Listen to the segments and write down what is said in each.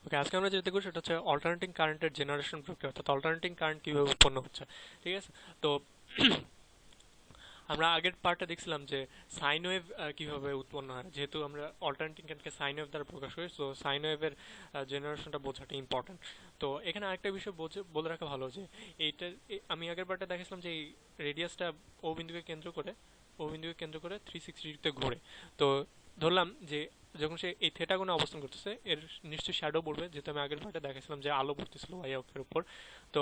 ওকে, আজকে আমরা যেটা দেখবো সেটা হচ্ছে অল্টারনেটিং কারেন্টের জেনারেশন প্রক্রিয়া, অর্থাৎ অল্টারনেটিং কারেন্ট কিভাবে উৎপন্ন হচ্ছে। ঠিক আছে, তো আমরা আগের পার্টটা দেখছিলাম যে সাইন ওয়েভ কিভাবে উৎপন্ন হয়, যেহেতু আমরা অল্টারনেটিং কারেন্টকে সাইন ওয়েভ দ্বারা প্রকাশ করি, তো সাইন ওয়েভের জেনারেশনটা বোঝাটা ইম্পর্টেন্ট। তো এখানে আরেকটা বিষয় বলে রাখা ভালো যে আমি আগের পার্টটা দেখেছিলাম যে এই রেডিয়াসটা ও বিন্দুকে কেন্দ্র করে 360 ডিগ্রিতে ঘোরে। তো ধরলাম যে যখন সে এই থেটা কোণে অবস্থান করতেছে, এর নিশ্চয়ই শ্যাডো পড়বে, যেহেতু আমি আগের পার্টে দেখেছিলাম যে আলো পড়তেছিল ওয়াই অক্ষের উপর। তো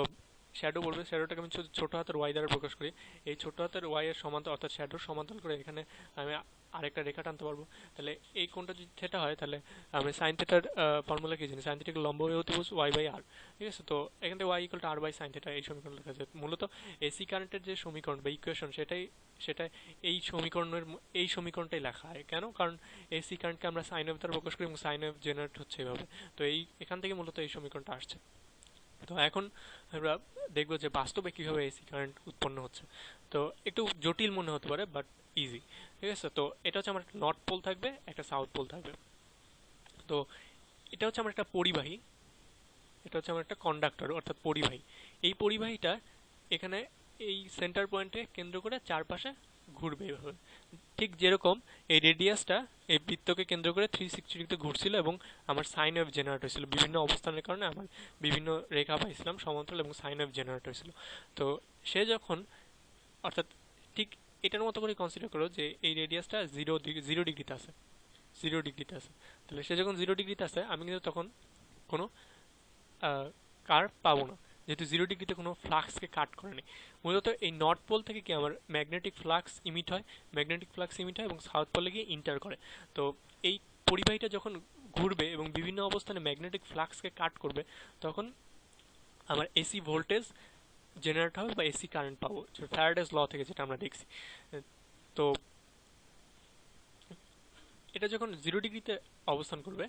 শ্যাডো পড়বে, শ্যাডোটাকে আমি ছোট হাতের ওয়াই দ্বারা প্রকাশ করি। এই ছোট হাতের ওয়াই এর সমান্তরাল অর্থাৎ শ্যাডোর সমান্তরাল করে এখানে আমি আরেকটা রেখা টানতে পারবো। তাহলে এই কোণটা যদি থেটা হয়, তাহলে আমি সাইন থেটার ফর্মুলা কি জানি, সাইন থেটাকে লম্ব বাই অতিভুজ ওয়াই বাই আর। ঠিক আছে, তো এখান থেকে Y equal to R by sine theta, এই সমীকরণ লেখা যায়। মূলত এসি কারেন্টের যে সমীকরণ বা ইকুয়েশন, সেটা এই সমীকরণটাই লেখা হয়। কেন? কারণ এসি কারেন্টকে আমরা সাইন ওয়েভ দ্বারা প্রকাশ করি এবং সাইন ওয়েভ জেনারেট হচ্ছে এভাবে। তো এখান থেকে মূলত এই সমীকরণটা আসছে। তো এখন আমরা দেখবো যে বাস্তবে কিভাবে এসি কারেন্ট উৎপন্ন হচ্ছে। তো একটু জটিল মনে হতে পারে, বাট ইজি। ঠিক আছে, তো এটা হচ্ছে আমার একটা নর্থ পোল থাকবে, একটা সাউথ পোল থাকবে। তো এটা হচ্ছে আমার একটা পরিবাহী, এটা হচ্ছে আমার একটা কন্ডাক্টর অর্থাৎ পরিবাহী। এই পরিবাহীটা এখানে এই সেন্টার পয়েন্টে কেন্দ্র করে চারপাশে ঘুরবে এভাবে। ঠিক যেরকম এই রেডিয়াসটা এই বৃত্তকে কেন্দ্র করে 360 ডিগ্রিতে ঘুরছিল এবং আমার সাইন ওয়েভ জেনারেট হয়েছিল। বিভিন্ন অবস্থানের কারণে আমার বিভিন্ন রেখা পাইছিলাম সমান্তরাল এবং সাইন ওয়েভ জেনারেট হয়েছিল। তো সে যখন, অর্থাৎ ঠিক এটার মতো করে কনসিডার করো যে এই রেডিয়াসটা 0 ডিগ্রিতে আছে, 0 ডিগ্রিতে আছে। তাহলে সে যখন 0 ডিগ্রিতে আছে, আমি কিন্তু তখন কোনো কার্ভ পাবো না, যেহেতু 0 ডিগ্রিতে কোনো ফ্লাক্সকে কাট করেনি। মূলত এই নর্থ পোল থেকে কি আমার ম্যাগনেটিক ফ্লাক্স ইমিট হয় এবং সাউথ পোলে গিয়ে ইন্টার করে। তো এই পরিবাহীটা যখন ঘুরবে এবং বিভিন্ন অবস্থানে ম্যাগনেটিক ফ্লাক্সকে কাট করবে, তখন আমার এসি ভোল্টেজ জেনারেট হবে বা এসি কারেন্ট পাবো, ফ্যারাডেস ল থেকে যেটা আমরা দেখছি। তো এটা যখন 0 ডিগ্রিতে অবস্থান করবে,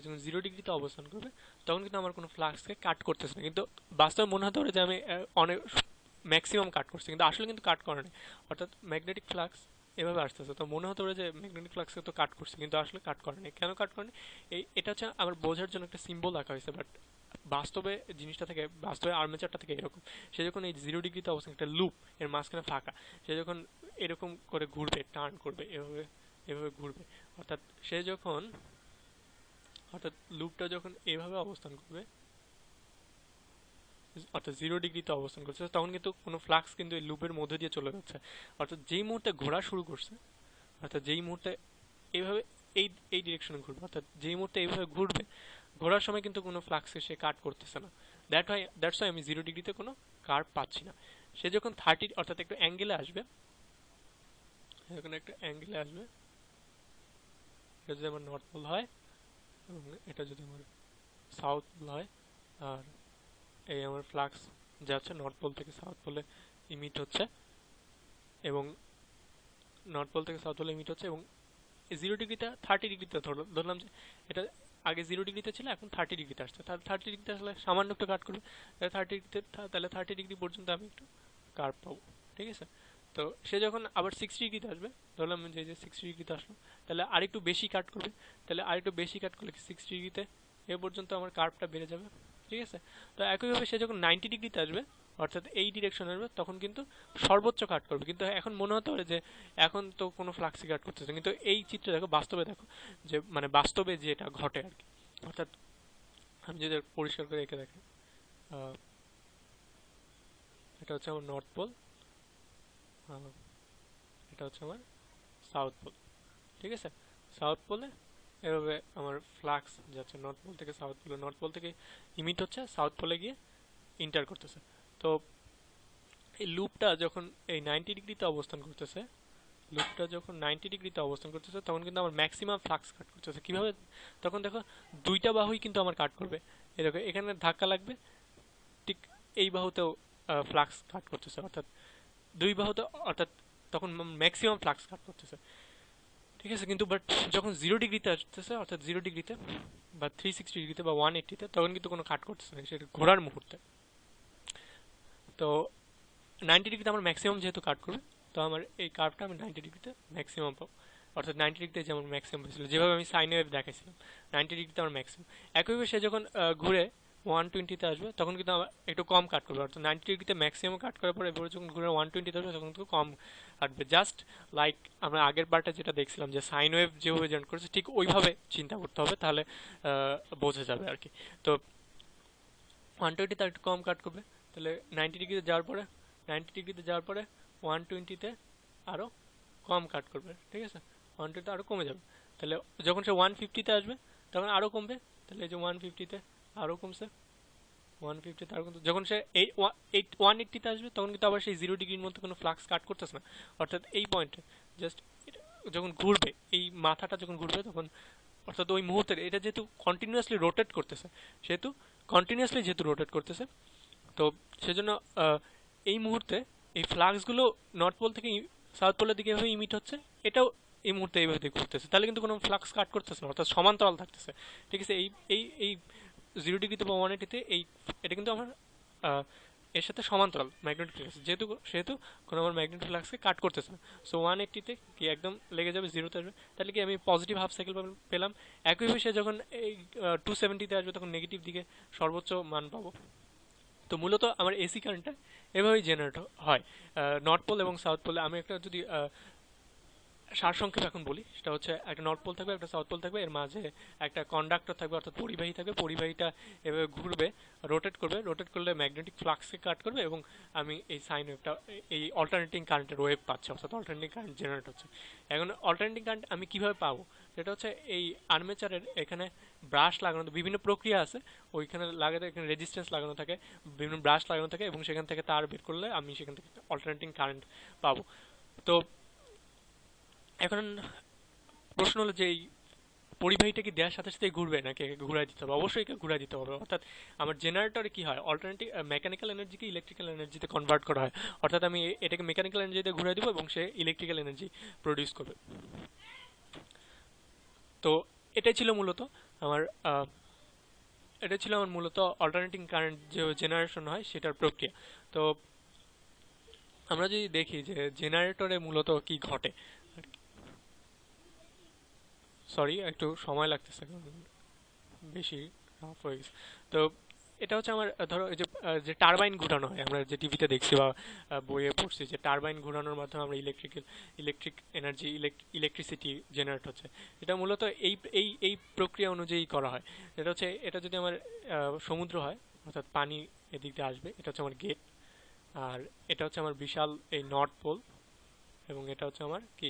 যখন 0 ডিগ্রিতে অবস্থান করবে, তখন কিন্তু আমার কোনো ফ্লাক্সকে কাট করতেছে না। কিন্তু বাস্তবে মনে হতে পারে যে আমি অনেক ম্যাক্সিমাম কাট করছি, কিন্তু আসলে কিন্তু কাট করে না। অর্থাৎ ম্যাগনেটিক ফ্লাক্স এভাবে আসতেছে, তো মনে হতে পারে যে ম্যাগনেটিক ফ্লাক্সকে তো কাট করছে, কিন্তু আসলে কাট করে না। কেন কাট করে না, এটা হচ্ছে আমার বোঝার জন্য একটা সিম্বল রাখা হয়েছে, বাট বাস্তবে আর্মেচারটা থেকে এরকম। সে যখন এই 0 ডিগ্রিতে অবস্থান, একটা লুপ, এর মাঝখানে ফাঁকা, সে যখন এরকম করে ঘুরবে, টার্ন করবে, এভাবে এভাবে ঘুরবে, অর্থাৎ সে যখন অর্থাৎ লুপটা যখন এভাবে অবস্থান করবে, অর্থাৎ 0 ডিগ্রিতে অবস্থান করছে, তখন কিন্তু কোনো ফ্লাক্স কিন্তু এই লুপের মধ্যে দিয়ে চলে যাচ্ছে। অর্থাৎ যেই মুহূর্তে ঘোরা শুরু করছে, অর্থাৎ যেই মুহূর্তে এইভাবে এই এই ডিরেকশনে ঘুরবে, অর্থাৎ যেই মুহূর্তে এইভাবে ঘুরবে, ঘোরার সময় কিন্তু কোনো ফ্লাক্সকে সে কাট করতেছে না। দ্যাটস ওয়াই আমি 0 ডিগ্রিতে কোনো কার্ভ পাচ্ছি না। সে যখন 30, অর্থাৎ একটু অ্যাঙ্গেলে আসবে, যখন একটা অ্যাঙ্গেলে আসবে, এটা যদি আমার নর্থ পোল হয় এবং এটা যদি আমার সাউথ পোল হয়, আর এই আমার ফ্লাক্স যাচ্ছে নর্থ পোল থেকে সাউথ পোলে ইমিট হচ্ছে, এবং নর্থ পোল থেকে সাউথ পোলে ইমিট হচ্ছে, এবং 0 ডিগ্রিতে 30 ডিগ্রিতে ধরলাম যে এটা আগে 0 ডিগ্রিতে ছিল, এখন 30 ডিগ্রিতে আসছে। তাহলে 30 ডিগ্রিতে আসলে সামান্য একটু কাট করবে, তাহলে 30 ডিগ্রি পর্যন্ত আমি একটু কার্ভ পাবো। ঠিক আছে, তো সে যখন আবার 60 ডিগ্রিতে আসবে, ধরলাম যে 60 ডিগ্রিতে আসলো, তাহলে আরেকটু বেশি কাট করবে, তাহলে আরেকটু বেশি কাট করলে 60 ডিগ্রিতে এ পর্যন্ত আমার কার্ভটা বেড়ে যাবে। ঠিক আছে, তো একইভাবে সে যখন 90 ডিগ্রিতে আসবে, অর্থাৎ এই ডিরেকশনে আসবে, তখন কিন্তু সর্বোচ্চ কাট করবে। কিন্তু এখন মনে হতে পারে যে এখন তো কোনো ফ্লাক্সি কাট করতেছে, কিন্তু এই চিত্র দেখো, বাস্তবে দেখো, যে মানে বাস্তবে যেটা ঘটে আর কি। অর্থাৎ আমি যদি পরিষ্কার করে এঁকে দেখি, এটা হচ্ছে আমার নর্থ পোল, এটা হচ্ছে আমার সাউথ পোল। ঠিক আছে, সাউথ পোলে এভাবে আমার ফ্লাক্স যাচ্ছে নর্থ পোল থেকে সাউথ পোলে, নর্থ পোল থেকে ইমিট হচ্ছে, সাউথ পোলে গিয়ে ইন্টার করতেছে। তো এই লুপটা যখন এই 90 ডিগ্রিতে অবস্থান করতেছে, তখন কিন্তু আমার ম্যাক্সিমাম ফ্লাক্স কাট করতেছে। কিভাবে? তখন দেখো দুইটা বাহুই কিন্তু আমার কাট করবে, এরকম এখানে ধাক্কা লাগবে, ঠিক এই বাহুতেও ফ্লাক্স কাট করতেছে, অর্থাৎ দুই বাহুতে, অর্থাৎ তখন ম্যাক্সিমাম ফ্লাক্স কাট করতেছে। ঠিক আছে, কিন্তু বাট যখন 0 ডিগ্রিতে আসতেছে, অর্থাৎ 0 ডিগ্রিতে বা 360 ডিগ্রিতে বা 180তে, তখন কিন্তু কোনো কাট করতেছে না, সেটা ঘোরার মুহূর্তে। তো 90 ডিগ্রিতে আমার ম্যাক্সিমাম যেহেতু কাট করবে, তো আমার এই কার্ভটা আমি 90 ডিগ্রিতে ম্যাক্সিমাম পাবো। অর্থাৎ 90 ডিগ্রিতে যেমন ম্যাক্সিমাম হয়েছিল, যেভাবে আমি সাইন ওয়েভ দেখাইছিলাম 90 ডিগ্রিতে আমার ম্যাক্সিমাম। একইভাবে সে যখন ঘুরে 120-তে আসবে তখন কিন্তু আমার একটু কম কাট করবে, অর্থাৎ 90 ডিগ্রিতে ম্যাক্সিমাম কাট করার পরে এবারে যখন ঘুরে 120-তে আসবে তখন কিন্তু কম কাটবে। জাস্ট লাইক আমরা আগের বারটা যেটা দেখছিলাম যে সাইন ওয়েভ যেভাবে জেনারেট করেছে ঠিক ওইভাবে চিন্তা করতে হবে, তাহলে বোঝা যাবে আর কি। তো 120 তার একটু কম কাট করবে, তাহলে 90 ডিগ্রিতে যাওয়ার পরে 120-তে আরও কম কাট করবে, ঠিক আছে, 120-তে আরও কমে যাবে। তাহলে যখন সে 150-তে আসবে তখন আরও কমবে, তাহলে এই যে 150-তে আরও কমছে, 150-তে আরও কমছে। যখন সে 180-তে আসবে তখন কিন্তু আবার সেই 0 ডিগ্রির মধ্যে কোনো ফ্লাক্স কাট করতেছে না, অর্থাৎ এই পয়েন্টে জাস্ট যখন ঘুরবে, এই মাথাটা যখন ঘুরবে তখন, অর্থাৎ ওই মুহূর্তে এটা যেহেতু কন্টিনিউয়াসলি রোটেট করতেছে, যেহেতু রোটেট করতেছে, তো সেজন্য এই মুহূর্তে এই ফ্লাক্সগুলো নর্থ পোল থেকে সাউথ পোলের দিকে এভাবে ইমিট হচ্ছে, এটাও এই মুহূর্তে এইভাবে ঘুরতেছে, তাহলে কিন্তু কোনো ফ্লাক্স কাট করতেছে না, অর্থাৎ সমান্তরাল থাকতেছে, ঠিক আছে। এই এই এই 0 ডিগ্রিতে বা 180-তে এটা কিন্তু আমার এর সাথে সমান্তরাল ম্যাগনেটিক ফ্লাক্স, সেহেতু কোনো আমার ম্যাগনেটিক ফ্লাক্সকে কাট করতেছে না। সো 180-তে কি একদম লেগে যাবে, 0-তে আসবে, তাহলে কি আমি পজিটিভ হাফ সাইকেল পেলাম। একইভাবে সে যখন এই 270-তে আসবে তখন নেগেটিভ দিকে সর্বোচ্চ মান পাবো। তো মূলত আমার এসি কারেন্টটা এভাবেই জেনারেট হয় নর্থ পোল এবং সাউথ পোলে। আমি একটা যদি সারসংক্ষেপ এখন বলি, সেটা হচ্ছে একটা নর্থ পোল থাকবে, একটা সাউথ পোল থাকবে, এর মাঝে একটা কন্ডাক্টর থাকবে অর্থাৎ পরিবাহী থাকবে, পরিবাহীটা এভাবে ঘুরবে, রোটেট করলে ম্যাগনেটিক ফ্লাক্সকে কাট করবে এবং আমি এই সাইন ওয়েভটা, এই অল্টারনেটিং কারেন্টের ওয়েভ পাচ্ছি, অর্থাৎ অল্টারনেটিং কারেন্ট জেনারেট হচ্ছে। এখন অল্টারনেটিং কারেন্ট আমি কিভাবে পাবো, সেটা হচ্ছে এই আর্মেচারের এখানে ব্রাশ লাগানো, বিভিন্ন প্রক্রিয়া আছে, ওইখানে লাগাতে এখানে রেজিস্ট্যান্স লাগানো থাকে, বিভিন্ন ব্রাশ লাগানো থাকে এবং সেখান থেকে তার বের করলে আমি সেখান থেকে অল্টারনেটিং কারেন্ট পাবো। তো এখন প্রশ্ন হলো যে এই পরিবাহীটা কি দেওয়ার সাথে সাথে ঘুরবে নাকি একে ঘুরাই দিতে হবে? অবশ্যই একে ঘুরাই দিতে হবে। অর্থাৎ আমার জেনারেটরে কি হয়, অল্টারনেটিভ মেকানিক্যাল এনার্জিকে ইলেকট্রিক্যাল এনার্জিতে কনভার্ট করা হয়, অর্থাৎ আমি এটাকে মেকানিক্যাল এনার্জিতে ঘুরাই দিব এবং সে ইলেকট্রিক্যাল এনার্জি প্রডিউস করবে। তো এটাই ছিল মূলত আমার অল্টারনেটিং কারেন্ট যে জেনারেশন হয় সেটার প্রক্রিয়া। তো আমরা যদি দেখি যে জেনারেটরে মূলত কি ঘটে, সরি একটু সময় লাগতেছে বেশি রাফ হয়ে গেছে। তো এটা হচ্ছে আমার ধরো এই যে টারবাইন ঘোরানো হয়, আমরা যে টিভিতে দেখছি বা বইয়ে পড়ছি যে টারবাইন ঘোরানোর মাধ্যমে আমরা ইলেকট্রিক এনার্জি, ইলেকট্রিসিটি জেনারেট হচ্ছে। এটা মূলত এই এই এই প্রক্রিয়া অনুযায়ী করা হয়। এটা যদি আমার সমুদ্র হয়, অর্থাৎ পানি এদিক দিয়ে আসবে, এটা হচ্ছে আমার গেট, আর এটা হচ্ছে আমার বিশাল এই নর্থ পোল, এবং এটা হচ্ছে আমার কি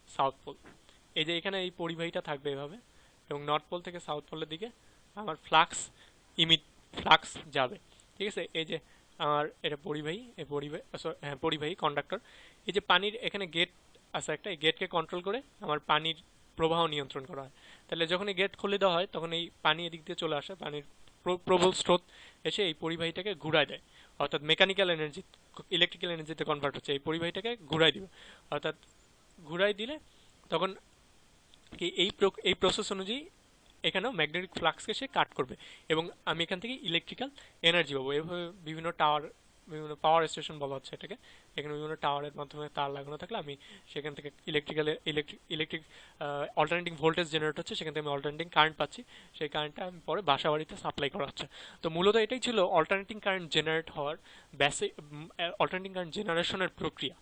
সাউথ পোল। এই যে এখানে এই পরিবাহীটা থাকবে এভাবে, এবং নর্থ পোল থেকে সাউথ পোলের দিকে আমার ফ্লাক্স যাবে, ঠিক আছে। এই যে আমার এটা পরিবাহী, পরিবাহী কন্ডাক্টর। এই যে পানির এখানে গেট আছে একটা, এই গেটকে কন্ট্রোল করে আমার পানির প্রবাহ নিয়ন্ত্রণ করা হয়। তাহলে যখন এই গেট খুলে দেওয়া হয় তখন এই পানি এদিক দিয়ে চলে আসে, পানির প্রবল স্রোত এসে এই পরিবাহীটাকে ঘুরায় দেয়, অর্থাৎ মেকানিক্যাল এনার্জি ইলেকট্রিক্যাল এনার্জিতে কনভার্ট হচ্ছে, এই পরিবাহীটাকে ঘুরাই দিবে। অর্থাৎ ঘুরাই দিলে তখন কি এই প্রসেস অনুযায়ী এখানেও ম্যাগনেটিক ফ্লাক্সকে সে কাট করবে এবং আমি এখান থেকে ইলেকট্রিক্যাল এনার্জি পাবো। এভাবে বিভিন্ন পাওয়ার স্টেশন বলা হচ্ছে এটাকে, এখানে বিভিন্ন টাওয়ারের মাধ্যমে তার লাগানো থাকলে আমি সেখান থেকে ইলেকট্রিক অল্টারনেটিং ভোল্টেজ জেনারেট হচ্ছে, সেখান থেকে আমি অল্টারনেটিং কারেন্ট পাচ্ছি, সেই কারেন্টটা আমি পরে বাসা বাড়িতে সাপ্লাই করা হচ্ছে। তো মূলত এটাই ছিল অল্টারনেটিং কারেন্ট জেনারেট হওয়ার অল্টারনেটিং কারেন্ট জেনারেশনের প্রক্রিয়া।